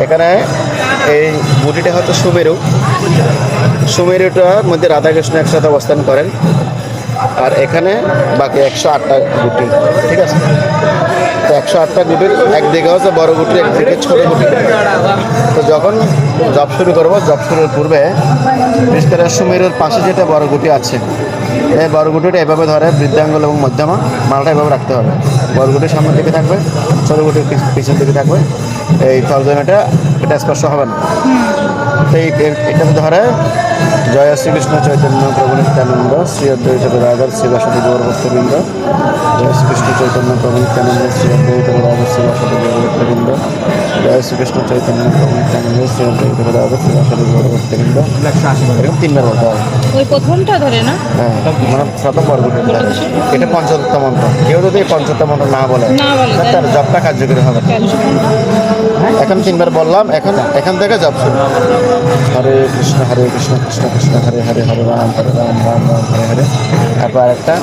এখানে এই গুটিটা হচ্ছে সুমেরুটার মধ্যে রাধাকৃষ্ণ একসাথে অবস্থান করেন। আর এখানে বাকি 108টা গুটি, ঠিক আছে। তো 108টা গুটির একদিকে হচ্ছে বড় গুটি, একদিকে ছোট গুটি। তো যখন জব শুরু করবো, জব শুরুর পূর্বে বিশেষ করে সুমেরুর পাশে যেটা বড় গুটি আছে, এই বড় গুটিটা এভাবে ধরে বৃদ্ধাঙ্গুল এবং মধ্যমা মালটা এভাবে রাখতে হবে। বড় গুটির সামনের দিকে থাকবে, ছোট গুটির পিছনের দিকে থাকবে। এই তর্জমাটা এটা স্পর্শ হবে না। তো এটা ধরে জয় শ্রীকৃষ্ণ চৈতন্য প্রভু নিত্যানন্দ শ্রী অদ্বৈত গদাধর শিবাসদী গৌরভক্তবৃন্দ। জয় শ্রীকৃষ্ণ চৈতন্য প্রভু নিত্যানন্দ শ্রী অদ্বৈত গদাধর শিবাসদী গৌরভক্তবৃন্দ। জয় শ্রীকৃষ্ণ চৈতন্য প্রভু নিত্যানন্দ শ্রী অদ্বৈত গদাধর শিবাসদী গৌরভক্তবৃন্দ। এরকম 3 বার বলতে হবে। ওই প্রথমটা ধরে না? হ্যাঁ, মানে প্রথম বর্গটি এটা পঞ্চদত্ত মন্ত্র। কেউ যদি এই পঞ্চদত্ত মন্ত্র না বলে তার জবটা কার্যকরী হবে। এখন 3 বার বললাম, এখান থেকে জব শুরু। হরে কৃষ্ণ কৃষ্ণ কৃষ্ণ হরে হরে, হরে রাম রাম রাম হরে হরে। তারপর আরেকটা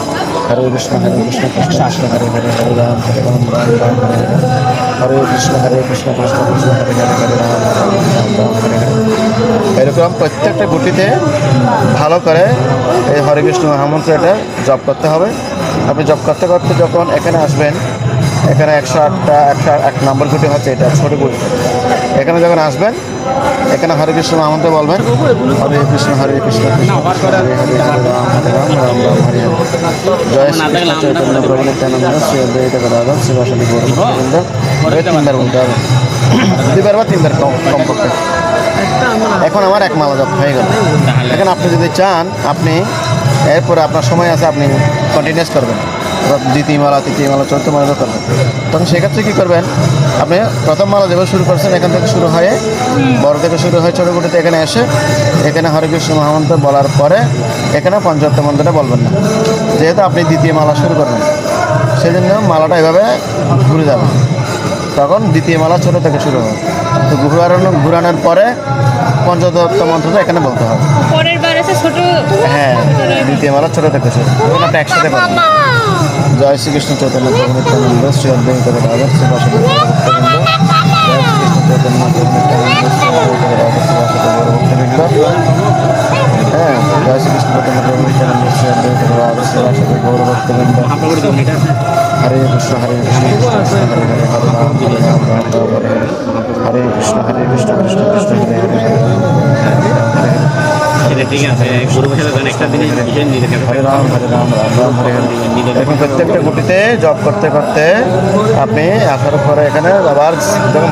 হরে কৃষ্ণ কৃষ্ণ কৃষ্ণ হরে হরে, হরে রাম রাম রাম হরে হরে। হরে কৃষ্ণ কৃষ্ণ কৃষ্ণ হরে হরে, হরে রাম রাম রাম হরে হরে। এরকম প্রত্যেকটা গুটিতে ভালো করে এই হরে কৃষ্ণ মহামন্ত্র এটা জপ করতে হবে। আপনি জপ করতে করতে যখন এখানে আসবেন, এখানে 108 নম্বর গুটি হচ্ছে এটা ছোট গুটি। এখানে যখন আসবেন, এখানে হরে কৃষ্ণ মহামন্ত্র বলবেন, হরে কৃষ্ণ কৃষ্ণ হরে হরে, হরে রাম রাম রাম হরে হরে। জয় শ্রীকৃষ্ণ চৈতন্য প্রভু নিত্যানন্দ শ্রী অদ্বৈত গদাধর শিবাসদী গৌরভক্তবৃন্দ। 3 বার বলতে হবে, 2 বার বা 3 বার কমপক্ষে। এখন আমার 1 মালা জপ হয়ে গেল। এখন আপনি যদি চান, আপনি এরপরে আপনার সময় আছে, আপনি কন্টিনিউস করবেন, দ্বিতীয় মালা, তৃতীয় মালা, চতুর্থ মালা করবেন। তখন সেক্ষেত্রে কী করবেন, আপনি প্রথম মালা যেভাবে শুরু করছেন এখান থেকে শুরু হয়ে, বড় থেকে শুরু হয়ে ছোটো গুটিতে এখানে এসে, এখানে হরে কৃষ্ণ মহামন্ত্র বলার পরে এখানে পঞ্চদত্ত মন্ত্রটা বলবেন না, যেহেতু আপনি দ্বিতীয় মালা শুরু করবেন। সেই জন্য মালাটা এভাবে ঘুরে যাবে। তখন দ্বিতীয় মালা ছোটো থেকে শুরু হবে। তো ঘুরানোর পরে পঞ্চদত্ত মন্ত্রটা এখানে বলতে হবে। পরের বার আছে ছোট। হ্যাঁ, দ্বিতীয় মালা ছোটো থেকে শুরু, তখন আপনি একসাথে পাবেন। জয় শ্রীকৃষ্ণ চৈতন্য প্রভু নিত্যানন্দ শ্রী অদ্বৈত গদাধর শিবাসদী গৌরভক্তবৃন্দ। জয় শ্রীকৃষ্ণ চৈতন্য প্রভু নিত্যানন্দ শ্রী অদ্বৈত গদাধর শিবাসদী গৌরভক্তবৃন্দ। হ্যাঁ, জয় শ্রীকৃষ্ণ চৈতন্য প্রভু নিত্যানন্দ শ্রী অদ্বৈত গদাধর শিবাসদী গৌরভক্তবৃন্দ। হরে কৃষ্ণ কৃষ্ণ কৃষ্ণ হরে হরে, হরে রাম রাম রাম হরে হরে। হরে কৃষ্ণ কৃষ্ণ কৃষ্ণ কৃষ্ণ হরে হরে, হরে রাম রাম হরে হরে। এখন প্রত্যেকটা গুটিতে জব করতে করতে আপনি আসার পরে এখানে আবার যখন